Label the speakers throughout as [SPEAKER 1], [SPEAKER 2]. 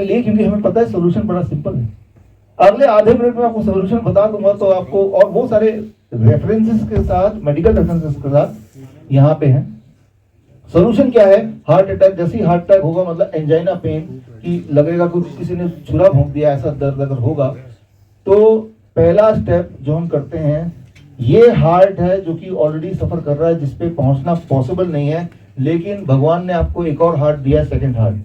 [SPEAKER 1] आपके लिए, क्योंकि हमें पता है सोल्यूशन बड़ा सिंपल है। अगले आधे मिनट में आपको सोल्यूशन बता दूंगा, तो आपको और वो सारे रेफरेंसेस के साथ, मेडिकल रेफरेंसेस के साथ यहाँ पे हैं। सोल्यूशन क्या है? हार्ट अटैक, जैसे ही हार्ट अटैक होगा मतलब एंजाइना पेन की लगेगा, कुछ किसी ने छुरा भोंक दिया, ऐसा दर्द अगर होगा तो पहला स्टेप जो हम करते हैं, ये हार्ट है जो कि ऑलरेडी सफर कर रहा है, जिसपे पहुंचना पॉसिबल नहीं है, लेकिन भगवान ने आपको एक और हार्ट दिया, सेकंड हार्ट।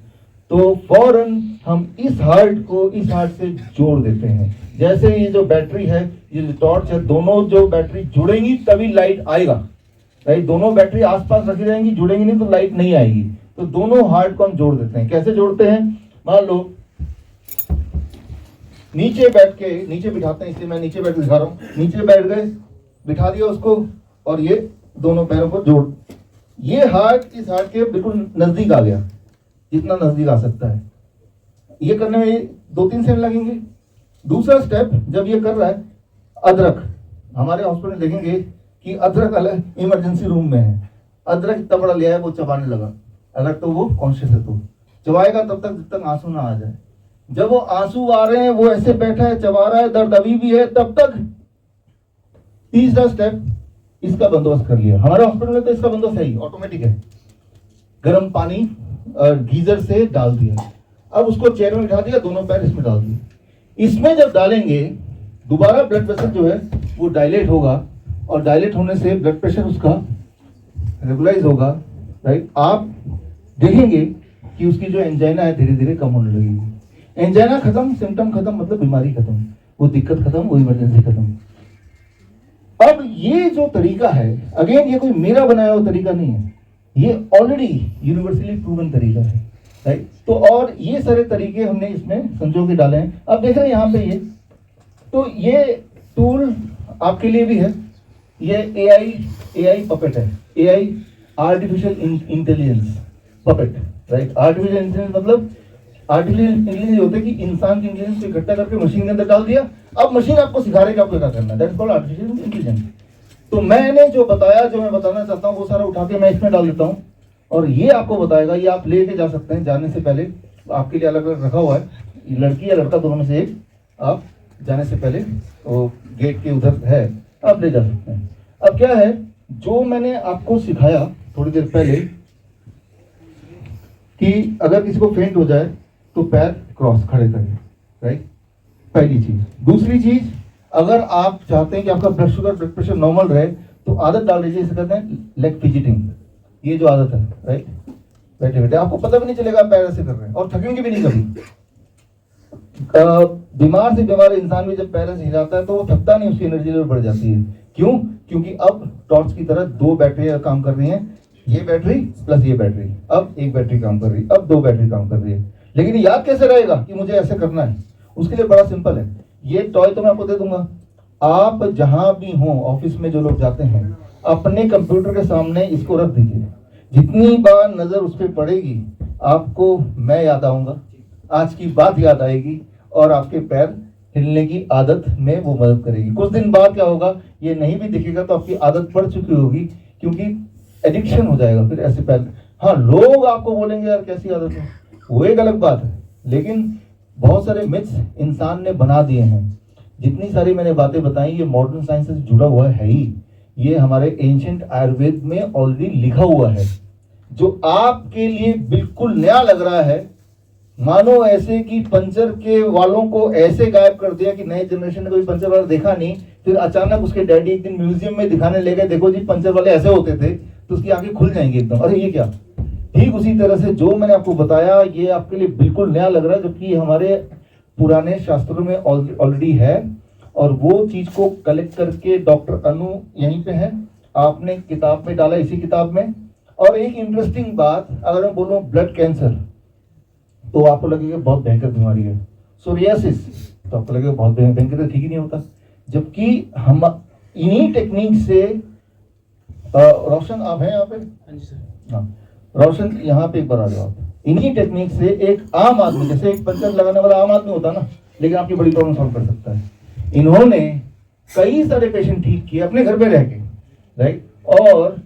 [SPEAKER 1] तो फौरन हम इस हार्ट को इस हार्ट से जोड़ देते हैं। जैसे ये जो बैटरी है, ये जो टॉर्च है, दोनों जो बैटरी जुड़ेंगी तभी लाइट आएगा, राइट? दोनों बैटरी आसपास रखी रहेंगी, जुड़ेंगी नहीं तो लाइट नहीं आएगी। तो दोनों हार्ट को हम जोड़ देते हैं। कैसे जोड़ते हैं? मान लो नीचे बैठ के, नीचे बिठाते हैं, इसलिए मैं नीचे बैठ के दिखा रहा हूँ। नीचे बैठ गए, बिठा दिया उसको, और ये दोनों पैरों को जोड़, ये हार्ट इस हार्ट के बिल्कुल नजदीक आ गया, जितना नजदीक आ सकता है। ये करने में 2-3 सेकंड लगेंगे। दूसरा स्टेप, जब ये कर रहा है, अदरक, हमारे हॉस्पिटल देखेंगे कि अदरक अलग इमरजेंसी रूम में है, अदरक इतना बड़ा लिया है, वो चबाने लगा। अगर तो वो कॉन्शियस है तो चबाएगा तब तक जब तक आंसू ना आ जाए। जब वो आंसू आ रहे हैं, वो ऐसे बैठा है, चबा रहा है, दर्द अभी भी है, तब तक तीसरा स्टेप, इसका बंदोबस्त कर लिया। हमारे हॉस्पिटल में तो इसका बंदोबस्त है ही, ऑटोमेटिक है। गर्म पानी गीजर से डाल दिया, अब उसको चेयर में बिठा दिया, दोनों पैर इसमें डाल दिए। इसमें जब डालेंगे, दोबारा ब्लड प्रेशर जो है वो डायलेट होगा, और डायलेट होने से ब्लड प्रेशर उसका रेगुलाइज होगा, राइट? आप देखेंगे कि उसकी जो एंजाइना है धीरे धीरे कम होने लगेगी। एंजाइना खत्म, सिम्टम खत्म, मतलब बीमारी खत्म, वो दिक्कत खत्म, वो इमरजेंसी खत्म। अब ये जो तरीका है, अगेन ये कोई मेरा बनाया हुआ तरीका नहीं है, ये ऑलरेडी यूनिवर्सली प्रूवन तरीका है, राइट? तो और ये सारे तरीके हमने इसमें संजो के डाले हैं। अब देख रहे हैं यहाँ पे ये, तो ये टूल आपके लिए भी है। ये AI पपेट है, AI artificial intelligence puppet, right? Artificial intelligence मतलब आर्टिफिशियल इंटेलिजेंस होता है कि इंसान की इंटेलिजेंस को इकट्ठा करके मशीन के अंदर डाल दिया, अब मशीन आपको सिखा रही है कि आपको क्या करना है। That's called artificial intelligence. तो मैंने जो बताया, जो मैं बताना चाहता हूँ, वो सारा उठा के मैं इसमें डाल देता हूँ, और ये आपको बताएगा। ये आप लेके जा सकते हैं, जाने से पहले आपके लिए अलग अलग रखा हुआ है, लड़की या लड़का दोनों में से एक, आप जाने से पहले वो गेट के उधर है, आप ले जा सकते हैं। अब क्या है, जो मैंने आपको सिखाया थोड़ी देर पहले कि अगर किसी को फेंट हो जाए तो पैर क्रॉस खड़े करें, राइट? पहली चीज। दूसरी चीज, अगर आप चाहते हैं कि आपका blood sugar, blood pressure normal रहे, तो आदत डाल लीजिए, इसे कहते हैं लेग फिजिटिंग। ये जो आदत है, राइट? बैठे बैठे आपको पता भी नहीं चलेगा पैर ऐसे कर रहे हैं, और थकेंगे भी नहीं कभी। बीमार से बीमार इंसान भी जब पैर से हिलाता है तो वो थकता नहीं, उसकी एनर्जी लेवल बढ़ जाती है। क्यों? क्योंकि अब टॉर्च की तरह 2 बैटरी काम कर रही हैं, ये बैटरी प्लस ये बैटरी। अब एक बैटरी काम कर रही है, अब 2 बैटरी काम कर रही है। लेकिन याद कैसे रहेगा कि मुझे ऐसे करना है? उसके लिए बड़ा सिंपल है। ये टॉय तो मैं आपको दे दूंगा, आप जहां भी हो, ऑफिस में जो लोग जाते हैं, अपने कंप्यूटर के सामने इसको रख दीजिए। जितनी बार नजर उस पर पड़ेगी, आपको मैं याद आऊंगा, आज की बात याद आएगी, और आपके पैर हिलने की आदत में वो मदद करेगी। कुछ दिन बाद क्या होगा, ये नहीं भी दिखेगा तो आपकी आदत पड़ चुकी होगी, क्योंकि एडिक्शन हो जाएगा फिर ऐसे पैर। हाँ, लोग आपको बोलेंगे यार कैसी आदत है, वो एक अलग बात है, लेकिन बहुत सारे मिथ्स इंसान ने बना दिए हैं। जितनी सारी मैंने बातें बताई, ये मॉडर्न साइंस से जुड़ा हुआ है ही। ये हमारे एंशिएंट आयुर्वेद में ऑलरेडी लिखा हुआ है, जो आपके लिए बिल्कुल नया लग रहा है। मानो ऐसे कि पंचर के वालों को ऐसे गायब कर दिया कि नए जनरेशन ने कोई पंचर वाला देखा नहीं, फिर अचानक उसके डैडी एक दिन म्यूजियम में दिखाने ले गए, देखो जी पंचर वाले ऐसे होते थे, तो उसकी आंखें खुल जाएंगी एकदम, अरे ये क्या। ठीक उसी तरह से जो मैंने आपको बताया, ये आपके लिए बिल्कुल नया लग रहा है, जबकि हमारे पुराने शास्त्रों में ऑलरेडी है। और वो चीज को कलेक्ट करके डॉक्टर अनु यहीं पे है, आपने किताब में डाला, इसी किताब में। और एक इंटरेस्टिंग बात, अगर मैं बोलूं ब्लड कैंसर, तो आपको लगेगा बहुत भयंकर बीमारी है। सोरियासिस, तो आपको लगेगा बहुत भयंकर, तो ठीक ही नहीं होता। जबकि हम इन्हीं टेक्निक से, रोशन आप हैं यहाँ पे? हाँ जी सर। हाँ, रोशन यहाँ पे एक बार आ जाओ आप। इन्हीं टेक्निक से एक आम आदमी, जैसे एक पंचर लगाने वाला आम आदमी होता है ना, लेकिन आपकी बड़ी प्रॉब्लम सॉल्व कर सकता है। इन्होंने कई सारे पेशेंट ठीक किए अपने घर पे रह के, राइट? और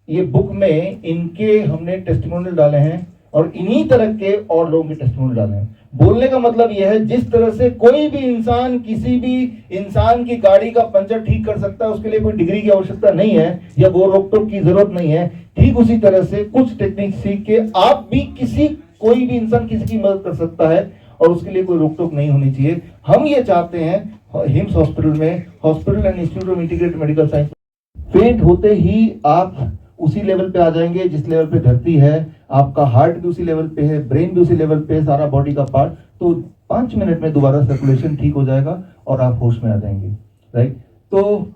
[SPEAKER 1] ये बुक में इनके हमने टेस्टिमोनियल डाले हैं, और इन्हीं तरह के और लोगों के टेस्टिमोनियल डाले हैं। बोलने का मतलब यह है, जिस तरह से कोई भी इंसान किसी भी इंसान की गाड़ी का पंचर ठीक कर सकता है, उसके लिए कोई डिग्री की आवश्यकता नहीं है या वो रोक टोक की जरूरत नहीं है, ठीक उसी तरह से कुछ टेक्निक सीख के आप भी कोई भी इंसान किसी की मदद कर सकता है और उसके लिए कोई रोक टोक नहीं होनी चाहिए। हम ये चाहते हैं हिम्स हॉस्पिटल में, hospital and institute of integrated medical science, फेंट होते ही आप उसी लेवल पे आ जाएंगे जिस लेवल पे धरती है, आपका हार्ट भी उसी लेवल पे है, ब्रेन भी उसी लेवल पे है, सारा बॉडी का पार्ट, तो 5 मिनट में दोबारा सर्कुलेशन ठीक हो जाएगा और आप होश में आ जाएंगे, राइट। तो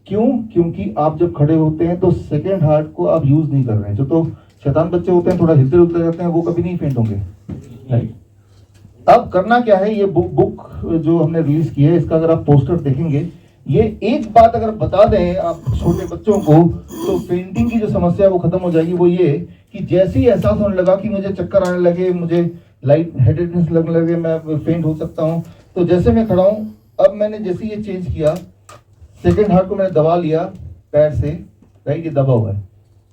[SPEAKER 1] क्योंकि आप जब खड़े होते हैं तो सेकेंड हार्ट को आप यूज नहीं कर रहे हैं। जो तो शैतान बच्चे होते हैं, थोड़ा हिलते डुलते रहते हैं, वो कभी नहीं फेंट होंगे, राइट। अब करना क्या है, ये बुक जो हमने रिलीज की है, इसका अगर आप पोस्टर देखेंगे, ये एक बात अगर बता दें आप छोटे बच्चों को, तो फेंटिंग की जो समस्या है वो खत्म हो जाएगी। वो ये कि जैसे ही एहसास होने लगा कि मुझे चक्कर आने लगे, मुझे लाइट हेडेडनेस लगने लगे, मैं फेंट हो सकता हूँ, तो जैसे मैं खड़ा हूँ, अब मैंने जैसे ये चेंज किया, सेकेंड हार्ट को मैंने दबा लिया पैर से, राइट, ये दबा हुआ है,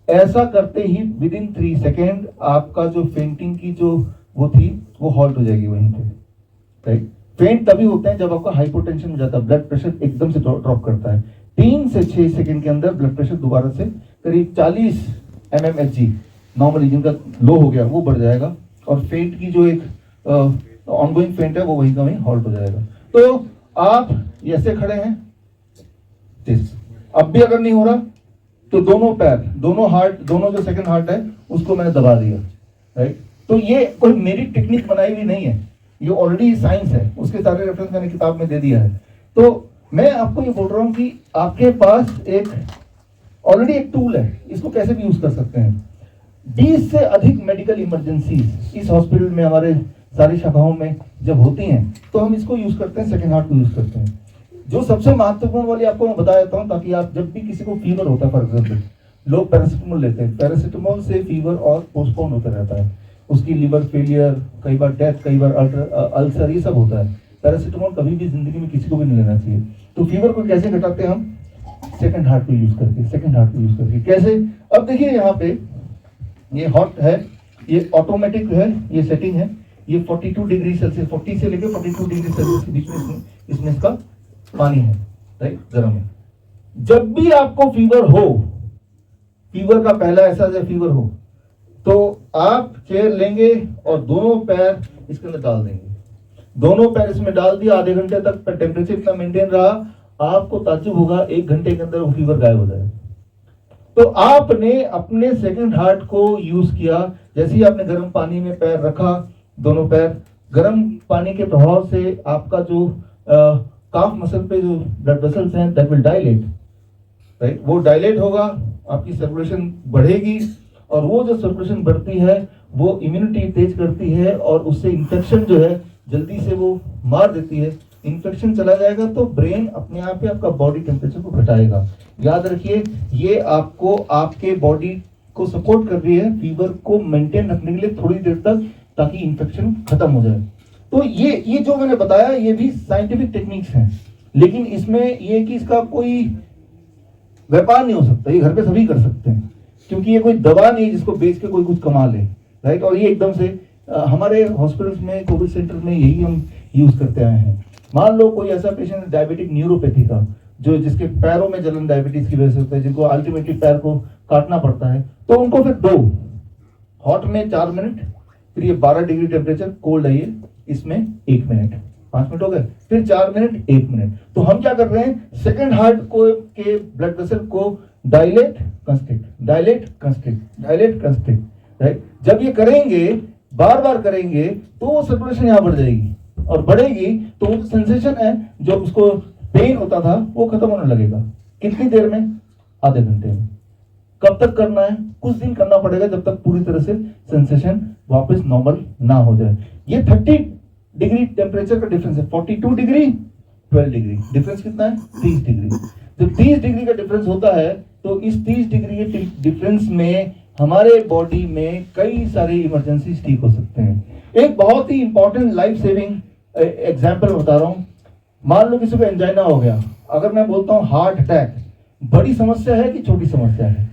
[SPEAKER 1] ऐसा करते ही विद इन 3 सेकेंड आपका जो फेंटिंग की जो वो थी वो हॉल्ट हो जाएगी वहीं पे, राइट। फेंट तभी होते हैं जब आपका हाइपोटेंशन हो जाता है, ब्लड प्रेशर एकदम से ड्रॉप करता है। 3 से 6 सेकंड के अंदर ब्लड प्रेशर दोबारा से करीब 40 mmHg नॉर्मली जिनका लो हो गया वो बढ़ जाएगा और फेंट की जो एक ऑनगोइंग फेंट है वो वहीं का वहीं हॉल्ट हो जाएगा। तो आप ऐसे खड़े हैं, अब भी अगर नहीं हो रहा तो दोनों पैर, दोनों हार्ट, दोनों जो सेकंड हार्ट है उसको मैंने दबा दिया, राइट। तो ये कोई मेरी टेक्निक बनाई हुई नहीं है, ये ऑलरेडी साइंस है, उसके सारे रेफरेंस मैंने किताब में दे दिया है। तो मैं आपको ये बोल रहा हूँ कि आपके पास एक ऑलरेडी एक टूल है, इसको कैसे भी यूज कर सकते हैं। 20 से अधिक मेडिकल इमरजेंसीज इस हॉस्पिटल में, हमारे सारी शाखाओं में जब होती हैं तो हम इसको यूज करते हैं, सेकेंड हार्ट को यूज करते हैं। जो सबसे महत्वपूर्ण वाली आपको मैं बता देता हूँ, ताकि आप जब भी किसी को फीवर होता है, फॉर एग्जाम्पल लोग पैरासिटामोल लेते हैं, पैरासिटामोल से फीवर और पोस्टपोन होता रहता है, उसकी लिवर फेलियर, कई बार डेथ, कई बार अल्सर, ये सब होता है। पैरासिटामोल कभी भी जिंदगी में किसी को भी नहीं लेना चाहिए। तो फीवर को कैसे घटाते हैं हम? सेकंड हार्ट को यूज करके, सेकंड हार्ट को यूज करके। कैसे? अब देखिए यहाँ पे ये हॉट है, ये ऑटोमेटिक है, ये सेटिंग है, ये 42 डिग्री सेल्सियस, 40 से लेकर 42 डिग्री सेल्सियस के बीच में इसमें इसका पानी है, राइट, गर्म है। जब भी आपको फीवर हो, फीवर का पहला एहसास है फीवर हो, तो आप चेयर लेंगे और दोनों पैर इसके अंदर डाल देंगे। दोनों पैर इसमें डाल दिया, आधे घंटे तक टेम्परेचर इतना मेंटेन रहा, आपको ताज्जुब होगा 1 घंटे के अंदर वो फीवर गायब हो जाएगा। तो आपने अपने सेकंड हार्ट को यूज किया, जैसे ही आपने गर्म पानी में पैर रखा, दोनों पैर गर्म पानी के प्रभाव से आपका जो काफ मसल पे जो ब्लड वेसल्स हैं दैट विल डायलेट, राइट, वो डायलेट होगा, आपकी सर्कुलेशन बढ़ेगी और वो जो सर्कुलेशन बढ़ती है वो इम्यूनिटी तेज करती है और उससे इंफेक्शन जो है जल्दी से वो मार देती है। इन्फेक्शन चला जाएगा तो ब्रेन अपने आप ही आपका बॉडी टेम्परेचर को घटाएगा। याद रखिए, ये आपको आपके बॉडी को सपोर्ट कर रही है फीवर को मेंटेन रखने के लिए थोड़ी देर तक, ताकि इन्फेक्शन खत्म हो जाए। तो ये जो मैंने बताया ये भी साइंटिफिक टेक्निक्स हैं, लेकिन इसमें ये कि इसका कोई व्यापार नहीं हो सकता, ये घर पे सभी कर सकते हैं, क्योंकि ये कोई दवा नहीं है जिसको बेच के कोई कुछ कमा ले, राइट। और ये एकदम से हमारे हॉस्पिटल्स में, कोविड सेंटर में यही हम यूज करते आए हैं। मान लो कोई ऐसा पेशेंट डायबिटिक न्यूरोपैथी का, जो जिसके पैरों में जलन डायबिटीज की वजह से होता है, जिनको अल्टीमेटली पैर को काटना पड़ता है, तो उनको फिर 2 हॉट में 4 मिनट, फिर ये 12 डिग्री टेम्परेचर कोल्ड है ये, इसमें 1 मिनट, 5 मिनट हो गए, फिर 4 मिनट, 1 मिनट। तो हम क्या कर रहे हैं, सेकंड हार्ट को के ब्लड वेसल को dilate constrict, dilate constrict, dilate constrict, right. जब ये करेंगे, बार बार करेंगे, तो सर्कुलेशन यहाँ बढ़ जाएगी और बढ़ेगी तो वो सेंसेशन है जो उसको पेन होता था वो खत्म होने लगेगा। कितनी देर में? आधे घंटे में। कब तक करना है? कुछ दिन करना पड़ेगा, जब तक पूरी तरह से सेंसेशन वापस नॉर्मल ना हो जाए। ये 30 डिग्री टेम्परेचर का डिफरेंस है, 42 डिग्री, 12 डिग्री, डिफरेंस कितना है? 30 डिग्री। जब 30 डिग्री का डिफरेंस होता है तो इस 30 डिग्री के डिफरेंस में हमारे बॉडी में कई सारे इमरजेंसीज ठीक हो सकते हैं। एक बहुत ही इंपॉर्टेंट लाइफ सेविंग एग्जाम्पल बता रहा हूं। मान लो किसी को एंजाइना हो गया, अगर मैं बोलता हूं हार्ट अटैक, बड़ी समस्या है कि छोटी समस्या है?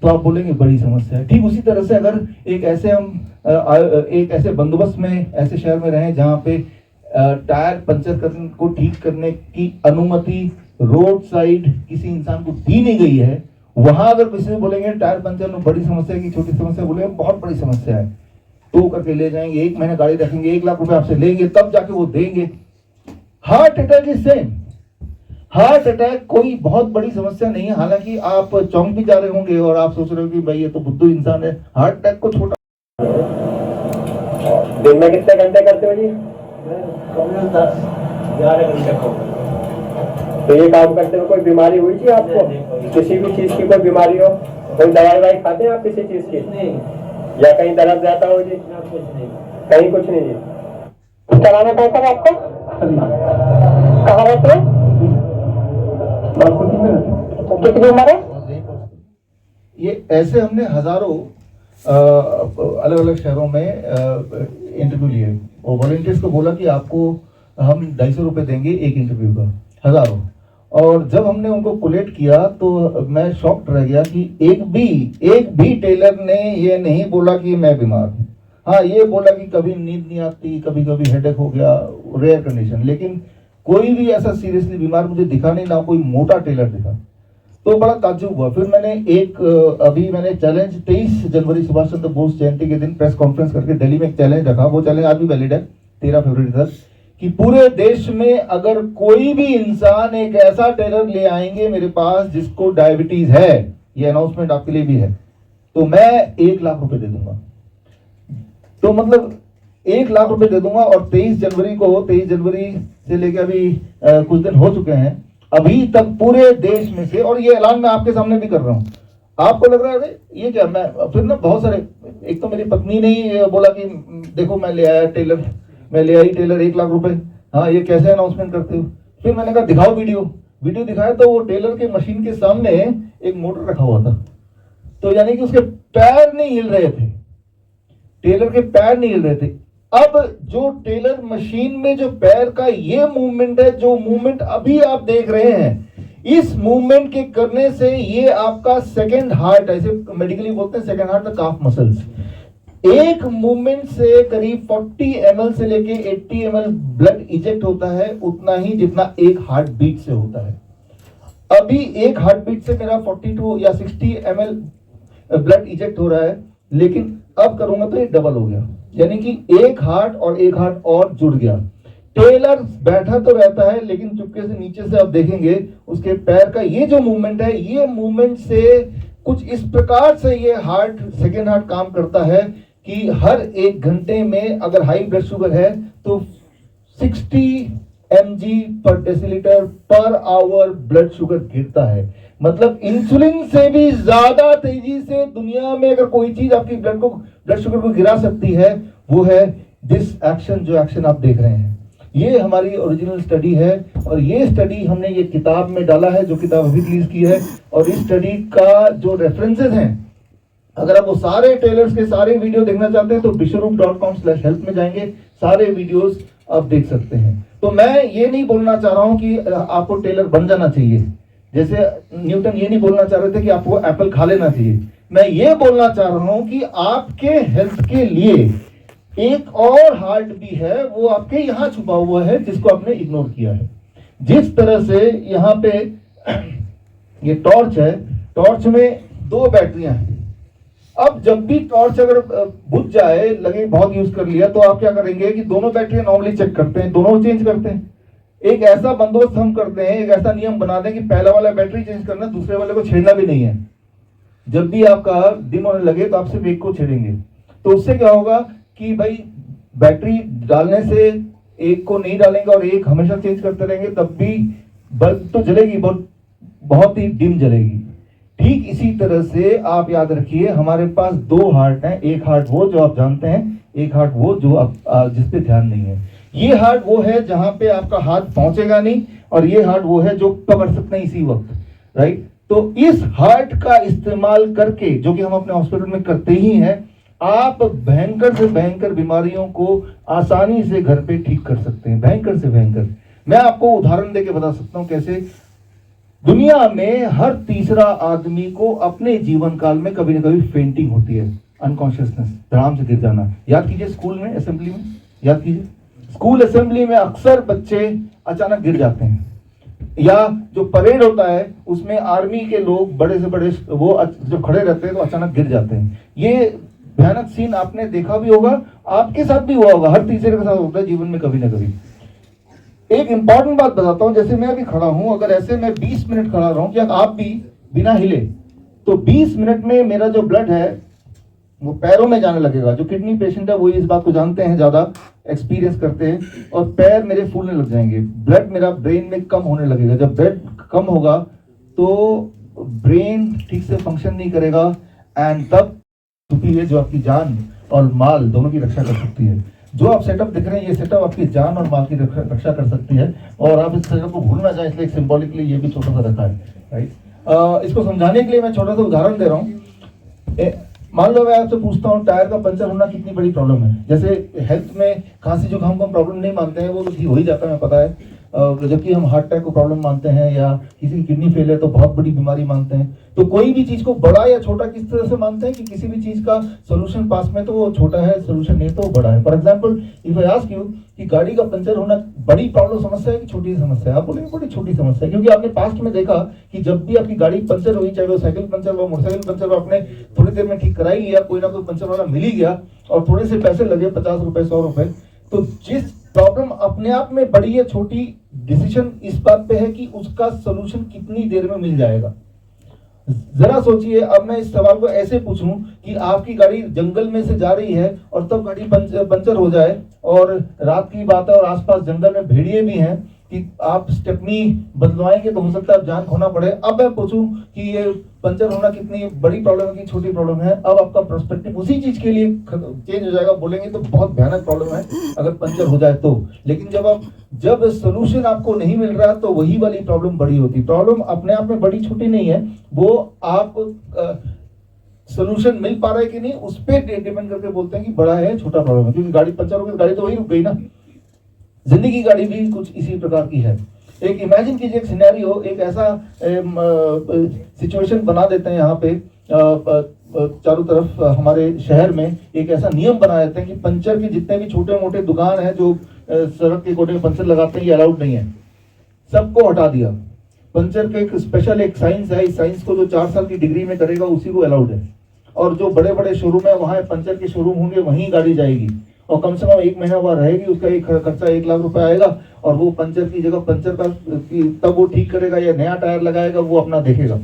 [SPEAKER 1] तो आप बोलेंगे बड़ी समस्या है। ठीक उसी तरह से अगर एक ऐसे बंदोबस्त में, ऐसे शहर में रहें जहाँ पे टायर पंचर करने को ठीक करने की अनुमति रोड साइड किसी इंसान को दी नहीं गई है, वहां अगर किसी से बोलेंगे टायर पंचर में बड़ी समस्या है कि छोटी समस्या, बोलेंगे बहुत बड़ी समस्या है, तो करके ले जाएंगे, 1 महीना गाड़ी रखेंगे, 1 लाख रुपए आपसे लेंगे, तब जाके वो देंगे। Heart attack is same. Heart attack कोई बहुत बड़ी समस्या नहीं है। हालांकि आप चौंक भी जा रहे होंगे और आप सोच रहे हो कि भाई ये तो बुद्धू इंसान है, हार्ट अटैक को छोटा।
[SPEAKER 2] दिन में कितने घंटे करते हो जी?
[SPEAKER 3] 11 घंटे को।
[SPEAKER 2] तो ये काम करते हुए कोई बीमारी हुई थी आपको? किसी भी चीज की कोई बीमारी हो? कोई दवाई खाते हैं आप किसी चीज की?
[SPEAKER 3] नहीं।
[SPEAKER 2] या कहीं दर्द रहता हो जी?
[SPEAKER 3] कुछ नहीं।
[SPEAKER 2] कहीं कुछ नहीं जी।
[SPEAKER 4] क्या नाम है सर आपका? कहाँ रहते हैं? कितनी उम्र है?
[SPEAKER 1] ये ऐसे हमने हजारों अलग अलग शहरों में इंटरव्यू लिए और वॉलंटियर्स को बोला कि आपको हम 250 रुपये देंगे एक इंटरव्यू का, हजारों। और जब हमने उनको कोलेक्ट किया तो मैं शॉक्ड रह गया कि एक भी टेलर ने ये नहीं बोला कि मैं बीमार हूँ। हाँ, ये बोला कि कभी नींद नहीं आती, कभी कभी हेडेक हो गया, रेयर कंडीशन, लेकिन कोई भी ऐसा सीरियसली बीमार मुझे दिखा नहीं, ना कोई मोटा टेलर दिखा। तो बड़ा ताज्जुब हुआ। फिर मैंने अभी मैंने चैलेंज 23 जनवरी सुभाष चंद्र बोस जयंती के दिन प्रेस कॉन्फ्रेंस करके दिल्ली में एक चैलेंज रखा। वो चैलेंज आज भी वैलिड है 13 फरवरी तक, कि पूरे देश में अगर कोई भी इंसान एक ऐसा टेलर ले आएंगे मेरे पास जिसको डायबिटीज है, ये अनाउंसमेंट आपके लिए भी है, तो मैं 1 लाख रुपए दे दूंगा। तो मतलब 1 लाख रुपए दे दूंगा। और 23 जनवरी से लेकर अभी कुछ दिन हो चुके हैं, अभी तक पूरे देश में से, और ये ऐलान मैं आपके सामने भी कर रहा हूँ। आपको लग रहा है ये क्या, मैं फिर ना बहुत सारे, एक तो मेरी पत्नी ने ही बोला कि देखो मैं ले आई टेलर 1 लाख रुपए, हाँ ये कैसे अनाउंसमेंट करते हो। फिर मैंने कहा दिखाओ वीडियो दिखाया, तो वो टेलर के मशीन के सामने एक मोटर रखा हुआ था, तो यानी कि उसके पैर नहीं हिल रहे थे, टेलर के पैर नहीं हिल रहे थे। अब जो टेलर मशीन में जो पैर का ये मूवमेंट है, जो मूवमेंट अभी आप देख रहे हैं, इस मूवमेंट के करने से ये आपका सेकंड हार्ट, ऐसे मेडिकली बोलते हैं second heart the calf muscles, एक मूवमेंट से करीब 40 ml से लेके 80 ml ब्लड इजेक्ट होता है, उतना ही जितना एक हार्ट बीट से होता है। अभी एक हार्ट बीट से मेरा 42 या 60 ml ब्लड इजेक्ट हो रहा है, लेकिन अब करूंगा तो ये डबल हो गया, यानी कि एक हार्ट और जुड़ गया। टेलर बैठा तो रहता है, लेकिन चुपके से नीचे से आप देखेंगे उसके पैर का ये जो मूवमेंट है, ये मूवमेंट से कुछ इस प्रकार से ये हार्ट, सेकेंड हार्ट काम करता है कि हर 1 घंटे में अगर हाई ब्लड शुगर है तो 60 mg पर decilitre per hour blood sugar गिरता है। मतलब इंसुलिन से भी ज्यादा तेजी से दुनिया में अगर कोई चीज आपकी ब्लड शुगर को गिरा सकती है, वो है दिस एक्शन, जो एक्शन आप देख रहे हैं। ये हमारी ओरिजिनल स्टडी है, और ये स्टडी हमने ये किताब में डाला है, जो किताब अभी रिलीज की है। और इस स्टडी का जो रेफरेंसेस हैं, अगर आप वो सारे टेलर्स के सारे वीडियो देखना चाहते हैं तो bishwaroop.com/health में जाएंगे, सारे वीडियोस आप देख सकते हैं। तो मैं ये नहीं बोलना चाह रहा हूं कि आपको टेलर बन जाना चाहिए, जैसे न्यूटन ये नहीं बोलना चाह रहे थे कि आपको एप्पल खा लेना चाहिए। मैं ये बोलना चाह रहा हूं कि आपके हेल्थ के लिए एक और हार्ट भी है, वो आपके यहाँ छुपा हुआ है, जिसको आपने इग्नोर किया है। जिस तरह से यहाँ पे ये टॉर्च है, टॉर्च में 2 बैटरियां हैं। अब जब भी टॉर्च अगर बुझ जाए, लगे बहुत यूज कर लिया, तो आप क्या करेंगे कि दोनों बैटरियां नॉर्मली चेक करते हैं, दोनों चेंज करते हैं। एक ऐसा बंदोबस्त हम करते हैं, एक ऐसा नियम बना दें कि पहला वाला बैटरी चेंज करना, दूसरे वाले को छेड़ना भी नहीं है। जब भी आपका डिम होने लगे तो आप सिर्फ एक को छेड़ेंगे। तो उससे क्या होगा कि भाई बैटरी डालने से एक को नहीं डालेंगे और एक हमेशा चेंज करते रहेंगे, तब भी बल्ब तो जलेगी, बहुत ही डिम जलेगी। ठीक इसी तरह से आप याद रखिए, हमारे पास 2 हार्ट हैं, एक हार्ट वो जो आप जानते हैं, एक हार्ट वो जो आप जिस पे ध्यान नहीं है। ये हार्ट वो है जहां पे आपका हाथ पहुंचेगा नहीं, और ये हार्ट वो है जो पकड़ सकते हैं इसी वक्त, राइट। तो इस हार्ट का इस्तेमाल करके, जो कि हम अपने हॉस्पिटल में करते ही हैं, आप भयंकर से भयंकर बीमारियों को आसानी से घर पे ठीक कर सकते हैं, भयंकर से भयंकर। मैं आपको उदाहरण देके बता सकता हूं कैसे। दुनिया में हर तीसरा आदमी को अपने जीवन काल में कभी ना कभी फेंटिंग होती है, अनकॉन्शियसनेस, धड़ाम से गिर जाना। याद कीजिए स्कूल में, असेंबली में, याद कीजिए स्कूल असेंबली में अक्सर बच्चे अचानक गिर जाते हैं, या जो परेड होता है उसमें आर्मी के लोग बड़े से बड़े वो जब खड़े रहते हैं तो अचानक गिर जाते हैं। ये भयानक सीन आपने देखा भी होगा, आपके साथ भी हुआ होगा, हर तीसरे के साथ होता है जीवन में कभी ना कभी। एक इंपॉर्टेंट बात बताता हूं, जैसे मैं अभी खड़ा हूं, अगर ऐसे मैं 20 मिनट खड़ा रहूं, क्या आप भी बिना हिले तो 20 मिनट में मेरा जो ब्लड है वो पैरों में जाने लगेगा। जो किडनी पेशेंट है वो इस बात को जानते हैं, ज्यादा एक्सपीरियंस करते हैं, और पैर मेरे फूलने लग जाएंगे, ब्लड मेरा ब्रेन में कम होने लगेगा। जब ब्लड कम होगा तो ब्रेन ठीक से फंक्शन नहीं करेगा, एंड तब छुपी है जो आपकी जान और माल दोनों की रक्षा कर सकती है। जो आप सेटअप दिख रहे हैं, ये सेटअप आपकी जान और माल की रक्षा कर सकती है, और आप इस सेटअप को भूलना चाहें इसलिए सिंबॉलिकली ये भी छोटा सा रखा है, राइट। इसको समझाने के लिए मैं छोटा सा उदाहरण दे रहा हूँ। मान लो मैं आपसे पूछता हूँ टायर का पंचर होना कितनी बड़ी प्रॉब्लम है। जैसे हेल्थ में खांसी जुकाम को हम प्रॉब्लम नहीं मानते हैं, वो तो ठीक हो ही जाता है, हमें पता है, जबकि हम हार्ट अटैक को प्रॉब्लम मानते हैं, या किसी की किडनी फेल है तो बहुत बड़ी बीमारी मानते हैं। तो कोई भी चीज को बड़ा या छोटा किस तरह से मानते हैं कि किसी भी चीज का सोल्यूशन पास में तो वो छोटा है, सोल्यूशन नहीं तो वो बड़ा है। For example if I ask you कि गाड़ी का पंचर होना बड़ी प्रॉब्लम समस्या है कि छोटी समस्या है, आप बोलेंगे बड़ी छोटी समस्या है, क्योंकि आपने पास्ट में देखा कि जब भी आपकी गाड़ी पंचर हुई, चाहे वो साइकिल पंचर हो, मोटरसाइकिल पंचर हो, आपने थोड़ी देर में ठीक कराई लिया, कोई ना कोई पंचर वाला मिल ही गया, और थोड़े से पैसे लगे 50 रुपए 100 रुपए। तो जिस प्रॉब्लम अपने आप में बड़ी या छोटी, डिसीजन इस बात पे है कि उसका सोल्यूशन कितनी देर में मिल जाएगा। जरा सोचिए, अब मैं इस सवाल को ऐसे पूछूं कि आपकी गाड़ी जंगल में से जा रही है और तब गाड़ी पंचर हो जाए, और रात की बात है और आसपास जंगल में भेड़िए भी हैं, कि आप स्टेपनी बदलवाएंगे तो हो सकता है जान खोना पड़े। अब मैं पूछूं कि ये पंचर होना कितनी बड़ी प्रॉब्लम है कि छोटी प्रॉब्लम है, अब आपका पर्सपेक्टिव उसी चीज के लिए चेंज हो जाएगा। बोलेंगे तो बहुत भयानक प्रॉब्लम है अगर पंचर हो जाए तो, लेकिन जब सोल्यूशन आपको नहीं मिल रहा तो वही वाली प्रॉब्लम बड़ी होती। प्रॉब्लम अपने आप में बड़ी छोटी नहीं है, वो आप सोल्यूशन मिल पा रहा है कि नहीं उस पर डिपेंड करके बोलते हैं कि बड़ा है छोटा प्रॉब्लम है। क्योंकि गाड़ी पंचर हो गई, गाड़ी तो वही रुक गई ना। जिंदगी की गाड़ी भी कुछ इसी प्रकार की है। एक इमेजिन कीजिए, एक सिनेरियो, एक ऐसा सिचुएशन बना देते हैं यहाँ पे, चारों तरफ हमारे शहर में एक ऐसा नियम बना देते हैं कि पंचर के जितने भी छोटे मोटे दुकान है जो सड़क के कोने में पंचर लगाते हैं, ये अलाउड नहीं है, सबको हटा दिया। पंचर का एक स्पेशल एक साइंस है, इस साइंस को जो 4 साल की डिग्री में करेगा उसी को अलाउड है। और जो बड़े बड़े शोरूम है वहाँ पंचर के शोरूम होंगे, वहीं गाड़ी जाएगी, और कम से कम 1 महीना वहाँ रहेगी, उसका एक खर्चा 1 लाख रुपए आएगा, और वो पंचर की जगह पंचर का तब वो ठीक करेगा या नया टायर लगाएगा, वो अपना देखेगा।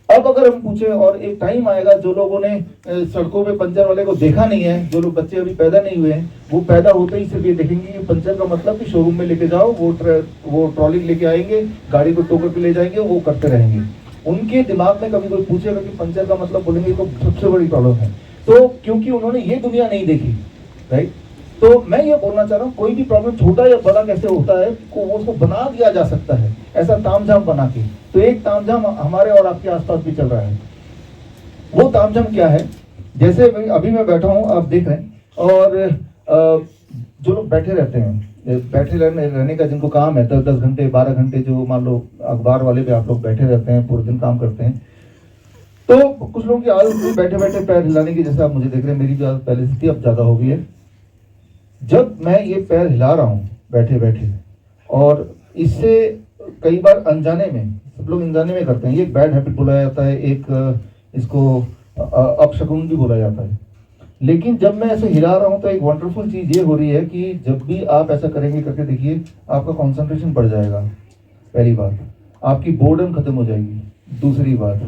[SPEAKER 1] अब अगर हम पूछे, और एक टाइम आएगा जो लोगों ने सड़कों पे पंचर वाले को देखा नहीं है, जो लोग बच्चे अभी पैदा नहीं हुए हैं, वो पैदा होते ही सिर्फ ये देखेंगे कि पंचर का मतलब कि शोरूम में लेके जाओ, वो ट्रॉली लेके आएंगे, गाड़ी को टो करके ले जाएंगे, वो करते रहेंगे। उनके दिमाग में कभी कोई पूछेगा कि पंचर का मतलब, बोलेंगे तो सबसे बड़ी प्रॉब्लम है। तो क्योंकि उन्होंने ये दुनिया नहीं देखी, राइट। तो मैं ये बोलना चाह रहा हूँ, कोई भी प्रॉब्लम छोटा या बड़ा कैसे होता है, उसको बना दिया जा सकता है ऐसा तामझाम बना के। तो एक तामझाम हमारे और आपके आसपास भी चल रहा है। वो तामझाम क्या है? जैसे अभी मैं बैठा हूँ, आप देख रहे हैं, और जो लोग बैठे रहते हैं, बैठे रहने का जिनको काम है 10 घंटे 12 घंटे, जो मान लो अखबार वाले भी आप लोग बैठे रहते हैं, पूरे दिन काम करते हैं, तो कुछ लोगों की आदत बैठे बैठे पैर हिलाने की, जैसे आप मुझे देख रहे हैं, मेरी जो आदत पहले से थी अब ज्यादा हो गई है। जब मैं ये पैर हिला रहा हूँ बैठे बैठे, और इससे कई बार अनजाने में, सब लोग अनजाने में करते हैं, ये बैड हैबिट बोला जाता है, एक इसको अपशकुन भी बोला जाता है। लेकिन जब मैं ऐसे हिला रहा हूँ तो एक वंडरफुल चीज ये हो रही है कि जब भी आप ऐसा करेंगे, करके देखिए, आपका कंसंट्रेशन बढ़ जाएगा। पहली बात, आपकी बोर्डम खत्म हो जाएगी। दूसरी बात,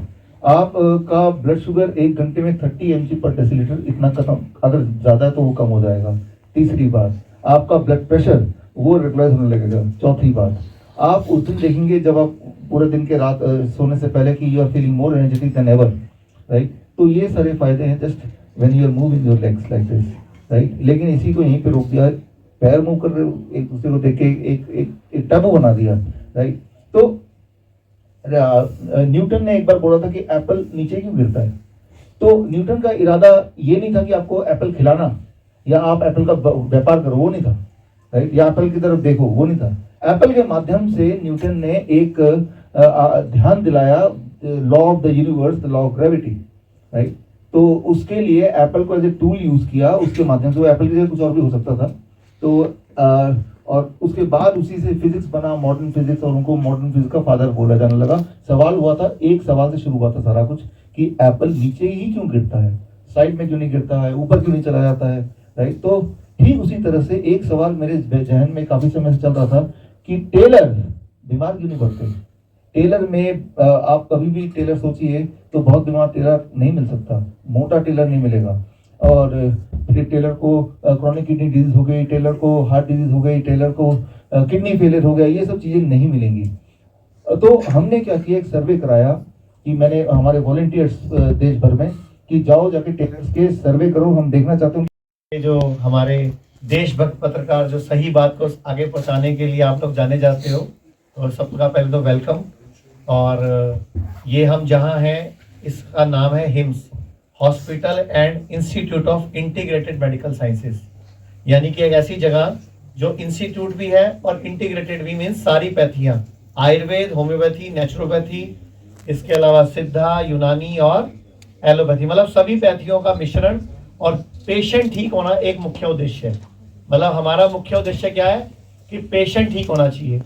[SPEAKER 1] आपका ब्लड शुगर 1 घंटे में 30 mg पर डेसीलीटर इतना खत्म, अगर ज्यादा है तो वो कम हो जाएगा। तीसरी बात, आपका ब्लड प्रेशर वो रेगुलराइज होने लगेगा। चौथी बात, आप उस दिन देखेंगे जब आप पूरे दिन के रात सोने से पहले कि you are feeling more energetic than ever, right. तो ये सारे फायदे हैं just when you are moving your legs like this, right. लेकिन इसी को यहीं पे रोक दिया, पैर मूव कर रहे हो, एक दूसरे को देख के एक टैबू बना दिया, राइट। तो न्यूटन ने एक बार बोला था कि एप्पल नीचे क्यों गिरता है। तो न्यूटन का इरादा ये नहीं था कि आपको एप्पल खिलाना या आप एप्पल का व्यापार करो, वो नहीं था, राइट, या एप्पल की तरफ देखो, वो नहीं था। एप्पल के माध्यम से न्यूटन ने एक ध्यान दिलाया law of the universe, the law of gravity, right. तो उसके लिए एप्पल को एज ए टूल यूज किया, उसके माध्यम से, वो एप्पल की जगह कुछ और भी हो सकता था। तो और उसके बाद उसी से फिजिक्स बना, मॉडर्न फिजिक्स, और उनको मॉडर्न फिजिक्स का फादर बोला जाने लगा। सवाल हुआ था, एक सवाल से शुरू हुआ था सारा कुछ, कि एप्पल नीचे ही क्यों गिरता है, साइड में क्यों नहीं गिरता है, ऊपर क्यों नहीं चला जाता है, राइट। तो ठीक उसी तरह से एक सवाल मेरे जहन में काफी समय से चल रहा था कि टेलर बीमार क्यों नहीं पड़ते। टेलर में आप कभी भी टेलर सोचिए तो बहुत बीमार टेलर नहीं मिल सकता, मोटा टेलर नहीं मिलेगा। और फिर टेलर को क्रॉनिक किडनी डिजीज हो गई, टेलर को हार्ट डिजीज हो गई, टेलर को किडनी फेलियर हो गया, ये सब चीजें नहीं मिलेंगी। तो हमने क्या किया, एक सर्वे कराया कि मैंने हमारे वॉलंटियर्स देश भर में कि जाओ जाके टेलर्स के सर्वे करो, हम देखना चाहते हैं
[SPEAKER 3] जो हमारे देशभक्त पत्रकार जो सही बात को आगे पहुंचाने के लिए आप लोग जाने जाते हो, और सबका पहले तो वेलकम। और ये हम जहाँ हैं इसका नाम है hymns, hospital and institute of integrated medical sciences, यानी कि एक ऐसी जगह जो इंस्टीट्यूट भी है और इंटीग्रेटेड भी, मीन्स सारी पैथियाँ, आयुर्वेद, होम्योपैथी, नेचुरोपैथी, इसके अलावा सिद्धा, यूनानी और एलोपैथी, मतलब सभी पैथियों का मिश्रण, और पेशेंट ठीक होना एक मुख्य उद्देश्य है। मतलब हमारा मुख्य उद्देश्य क्या है कि पेशेंट ठीक होना चाहिए।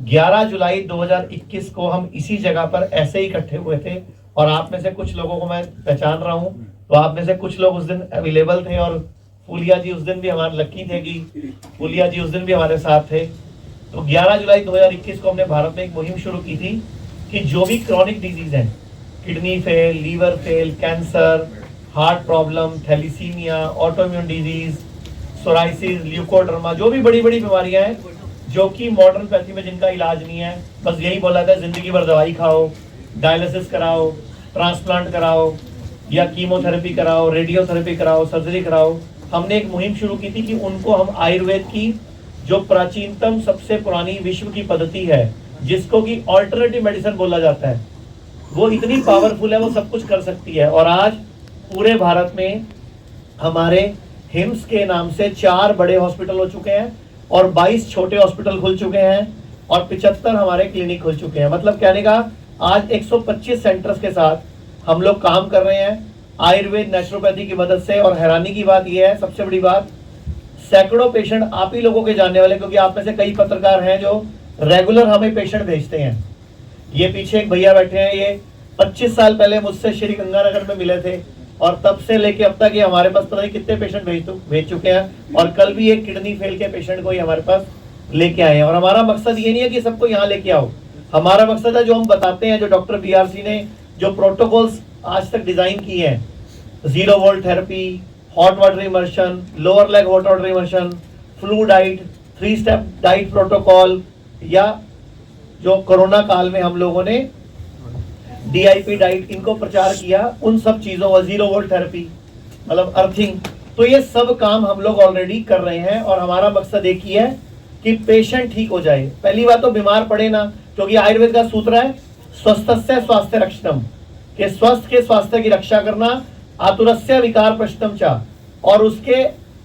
[SPEAKER 3] 11 जुलाई 2021 को हम इसी जगह पर ऐसे ही इकट्ठे हुए थे, और आप में से कुछ लोगों को मैं पहचान रहा हूँ, तो आप में से कुछ लोग उस दिन अवेलेबल थे, और फूलिया जी उस दिन भी हमारे लक्की थे कि फूलिया जी उस दिन भी हमारे साथ थे। तो 11 जुलाई 2021 को हमने भारत में एक मुहिम शुरू की थी कि जो भी क्रॉनिक डिजीज हैं, kidney fail, liver fail, cancer, heart problem, thalassemia, autoimmune disease, psoriasis, leucoderma, जो भी बड़ी बड़ी बीमारियां हैं जो कि मॉडर्न पैथी में जिनका इलाज नहीं है, बस यही बोला था जिंदगी भर दवाई खाओ, डायलिसिस कराओ, ट्रांसप्लांट कराओ, या कीमोथेरेपी कराओ, रेडियोथेरेपी कराओ, सर्जरी कराओ। हमने एक मुहिम शुरू की थी कि उनको हम आयुर्वेद की जो प्राचीनतम सबसे पुरानी विश्व की पद्धति है, जिसको कि ऑल्टरनेटिव मेडिसिन बोला जाता है, वो इतनी पावरफुल है, वो सब कुछ कर सकती है। और आज पूरे भारत में हमारे हिम्स के नाम से 4 बड़े हॉस्पिटल हो चुके हैं, और 22 छोटे हॉस्पिटल खुल चुके हैं, और 75 हमारे क्लिनिक खुल चुके हैं। मतलब कहने का आज 125 सेंटर्स के साथ हम लोग काम कर रहे हैं आयुर्वेद, नेचुरोपैथी की मदद से। और हैरानी की बात यह है, सबसे बड़ी बात, सैकड़ों पेशेंट आप ही लोगों के जानने वाले, क्योंकि आप में से कई पत्रकार हैं जो रेगुलर हमें पेशेंट भेजते हैं। ये पीछे एक भैया बैठे हैं, ये 25 साल पहले मुझसे श्री गंगानगर में मिले थे, और तब से लेके अब तक ये हमारे पास पता नहीं कितने पेशेंट भेज चुके हैं। और कल भी एक किडनी फेल के पेशेंट को ही हमारे पास लेके आए हैं। और हमारा मकसद ये नहीं है कि सबको यहाँ लेके आओ, हमारा मकसद है जो हम बताते हैं, जो डॉक्टर बीआरसी ने जो प्रोटोकॉल्स आज तक डिजाइन किए हैं, 0 volt therapy, hot water immersion, lower leg hot water immersion, flu diet, 3 step diet protocol, या जो कोरोना काल में हम लोगों ने DIP डाइट, इनको प्रचार किया, उन सब चीजों का 0 वोल्ट थेरेपी, मतलब अर्थिंग, तो ये सब काम हम लोग ऑलरेडी कर रहे हैं। और हमारा मकसद एक ही है कि पेशेंट ठीक हो जाए। पहली बात तो बीमार पड़े ना, क्योंकि आयुर्वेद का सूत्र है स्वस्थस्य स्वास्थ्य रक्षणम, के स्वस्थ के स्वास्थ्य की रक्षा करना, आतुरस्य विकार प्रश्नम चा, और उसके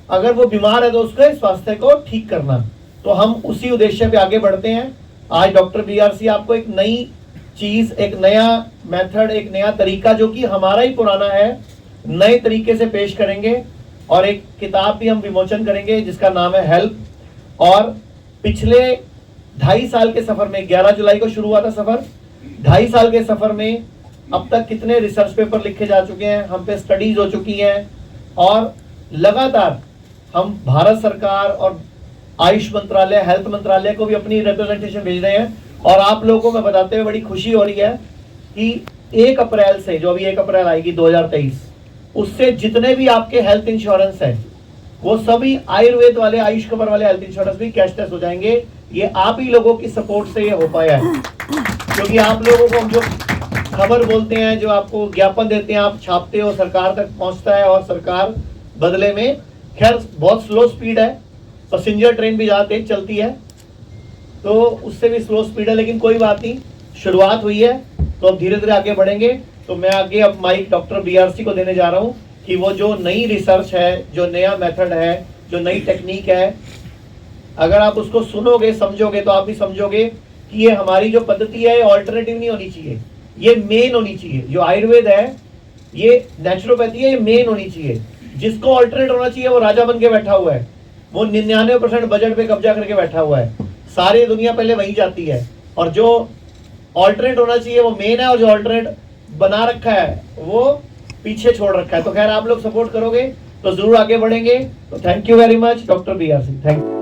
[SPEAKER 3] अगर वो बीमार है तो उसके स्वास्थ्य को ठीक करना। तो हम उसी उद्देश्य पे आगे बढ़ते हैं। आज डॉक्टर बीआरसी आपको एक नई चीज, एक नया मेथड, एक नया तरीका जो कि हमारा ही पुराना है, नए तरीके से पेश करेंगे। और एक किताब भी हम विमोचन करेंगे जिसका नाम है हेल्प। और पिछले 2.5 साल के सफर में, 11 जुलाई को शुरू हुआ था सफर, 2.5 साल के सफर में अब तक कितने रिसर्च पेपर लिखे जा चुके हैं, हम पे स्टडीज हो चुकी हैं, और लगातार हम भारत सरकार और आयुष मंत्रालय, हेल्थ मंत्रालय को भी अपनी रिप्रेजेंटेशन भेज रहे हैं। और आप लोगों को मैं बताते हुए बड़ी खुशी हो रही है कि 1 अप्रैल से, जो अभी 1 अप्रैल आएगी 2023, उससे जितने भी आपके हेल्थ इंश्योरेंस है वो सभी आयुर्वेद वाले, आयुष कवर वाले हेल्थ इंश्योरेंस भी कैशलेस हो जाएंगे। ये आप ही लोगों की सपोर्ट से ये हो पाया है, क्योंकि आप लोगों को हम जो खबर बोलते हैं, जो आपको ज्ञापन देते हैं, आप छापते हो, सरकार तक पहुंचता है, और सरकार बदले में, खैर बहुत स्लो स्पीड है, पैसेंजर ट्रेन भी ज़्यादा तेज चलती है, तो उससे भी स्लो स्पीड है, लेकिन कोई बात नहीं, शुरुआत हुई है, तो अब धीरे धीरे आगे बढ़ेंगे। तो मैं आगे अब माइक डॉक्टर बीआरसी को देने जा रहा हूँ कि वो जो नई रिसर्च है, जो नया मेथड है, जो नई टेक्निक है, अगर आप उसको सुनोगे, समझोगे, तो आप भी समझोगे कि ये हमारी जो पद्धति है ऑल्टरनेटिव नहीं होनी चाहिए, ये मेन होनी चाहिए। जो आयुर्वेद है, ये नेचुरोपैथी है, ये मेन होनी चाहिए। जिसको ऑल्टरनेट होना चाहिए वो राजा बन के बैठा हुआ है, वो 99% बजट पे कब्जा करके बैठा हुआ है। सारी दुनिया पहले वहीं जाती है, और जो ऑल्टरनेट होना चाहिए वो मेन है, और जो ऑल्टरनेट बना रखा है वो पीछे छोड़ रखा है। तो खैर आप लोग सपोर्ट करोगे तो जरूर आगे बढ़ेंगे। तो thank you very much doctor BR Singh, thank you.